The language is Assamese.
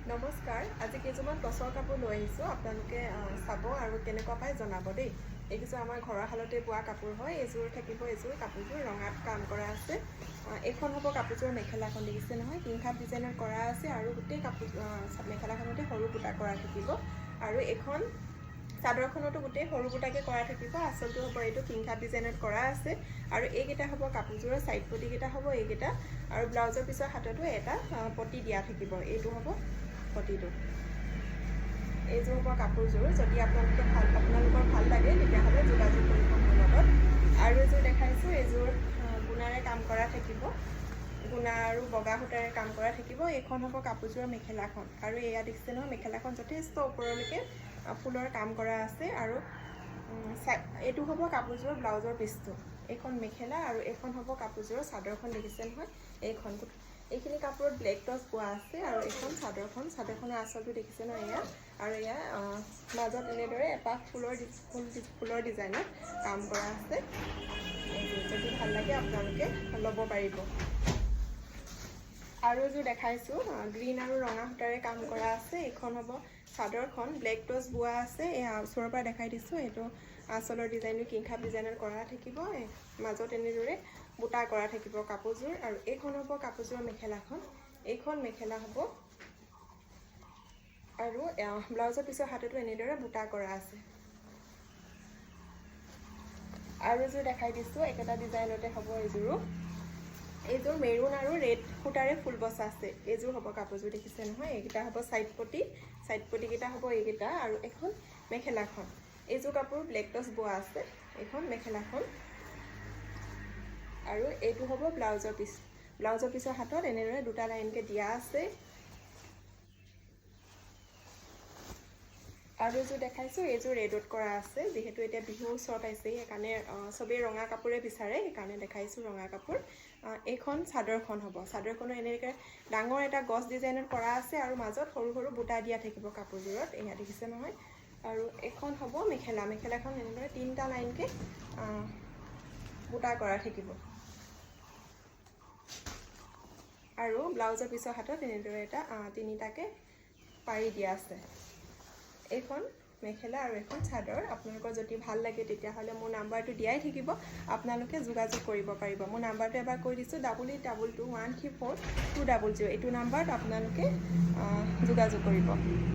নমস্কাৰ, আজি কেইযোৰমান টচৰ কাপোৰ লৈ আহিছোঁ। আপোনালোকে চাব আৰু কেনেকুৱা পায় জনাব দেই। এইকেইযোৰ আমাৰ ঘৰৰ শালতে বোৱা কাপোৰ হয়। এইযোৰ থাকিব, এইযোৰ কাপোৰযোৰ ৰঙাত কাম কৰা আছে। এইখন হ'ব কাপোৰযোৰৰ মেখেলাখন, দেখিছে নহয়, কিংখাপ ডিজাইনৰ কৰা আছে আৰু গোটেই কাপোৰ মেখেলাখনতে সৰু বুটা কৰা থাকিব। আৰু এইখন চাদৰখনতো গোটেই সৰু বুটাকৈ কৰা থাকিব। আচলটো হ'ব এইটো কিংখাপ ডিজাইনত কৰা আছে। আৰু এইকেইটা হ'ব কাপোৰযোৰৰ ছাইড পটিকেইটা হ'ব এইকেইটা। আৰু ব্লাউজৰ পিছৰ হাততো এটা পটি দিয়া থাকিব। এইটো হ'ব পটিটো। এইযোৰ হ'ব কাপোৰযোৰ। যদি আপোনালোকৰ ভাল লাগে তেতিয়াহ'লে যোগাযোগ কৰিব মোৰ লগত। আৰু এযোৰ দেখাইছোঁ, এইযোৰ গুণাৰে কাম কৰা থাকিব। গুণা আৰু বগা সূতাৰে কাম কৰা থাকিব। এইখন হ'ব কাপোৰযোৰৰ মেখেলাখন। আৰু এয়া দেখিছে নহয়, মেখেলাখন যথেষ্ট ওপৰলৈকে ফুলৰ কাম কৰা আছে। আৰু এইটো হ'ব কাপোৰযোৰৰ ব্লাউজৰ পিচটো। এইখন মেখেলা আৰু এইখন হ'ব কাপোৰযোৰৰ চাদৰখন, দেখিছে নহয়। এইখিনি কাপোৰত ব্লেক টচ পোৱা আছে। আৰু এইখন চাদৰখনৰ আঁচলটো দেখিছে ন এয়া। আৰু এয়া মাজত এনেদৰে এপাহ ফুলৰ ডিজাইনত কাম কৰা আছে। যদি ভাল লাগে আপোনালোকে ল'ব পাৰিব। আৰু এযোৰ দেখাইছোঁ, গ্ৰীণ আৰু ৰঙা সূতাৰে কাম কৰা আছে। এইখন হ'ব চাদৰখন, ব্লেক টচ বোৱা আছে। এয়া ওচৰৰ পৰা দেখাই দিছোঁ। এইটো আঁচলৰ ডিজাইনটো কিংখাপ ডিজাইনত কৰা থাকিব। মাজত এনেদৰে বুটা কৰা থাকিব কাপোৰযোৰ। আৰু এইখন হ'ব কাপোৰযোৰৰ মেখেলাখন। এইখন মেখেলা হ'ব আৰু ব্লাউজৰ পিছৰ হাততো এনেদৰে বুটা কৰা আছে। আৰু এযোৰ দেখাই দিছোঁ, একেটা ডিজাইনতে হ'ব এইযোৰো। এইযোৰ মেৰুণ আৰু ৰেড সূতাৰে ফুল বচা আছে। এইযোৰ হ'ব কাপোৰযোৰ, দেখিছে নহয়। এইকেইটা হ'ব ছাইড পটিকেইটা হ'ব এইকেইটা। আৰু এখন মেখেলাখন, এইযোৰ কাপোৰ ব্লেক টচ বোৱা আছে। এইখন মেখেলাখন। আৰু এইটো হ'ব ব্লাউজৰ পিচ। ব্লাউজৰ পিছৰ হাতত এনেদৰে দুটা লাইনকৈ দিয়া আছে। আৰু এযোৰ দেখাইছোঁ, এইযোৰ ৰেডত কৰা আছে। যিহেতু এতিয়া বিহুৰ ওচৰত আহিছে, সেইকাৰণে চবেই ৰঙা কাপোৰে বিচাৰে, সেইকাৰণে দেখাইছোঁ ৰঙা কাপোৰ। এইখন চাদৰখন হ'ব। চাদৰখনো এনেকৈ ডাঙৰ এটা গছ ডিজাইনত কৰা আছে। আৰু মাজত সৰু সৰু বুটা দিয়া থাকিব কাপোৰযোৰত, এয়া দেখিছে নহয়। আৰু এইখন হ'ব মেখেলাখন এনেদৰে 3টা লাইনকৈ বুটা কৰা থাকিব। আৰু ব্লাউজৰ পিছৰ হাতত এনেদৰে এটা 3টাকৈ পাৰি দিয়া আছে। এইখন মেখেলা আৰু এখন চাদৰ। আপোনালোকৰ যদি ভাল লাগে তেতিয়াহ'লে মোৰ নাম্বাৰটো দিয়াই থাকিব, আপোনালোকে যোগাযোগ কৰিব পাৰিব। মোৰ নাম্বাৰটো এবাৰ কৈ দিছোঁ, 8822134200। এইটো নাম্বাৰত আপোনালোকে যোগাযোগ কৰিব।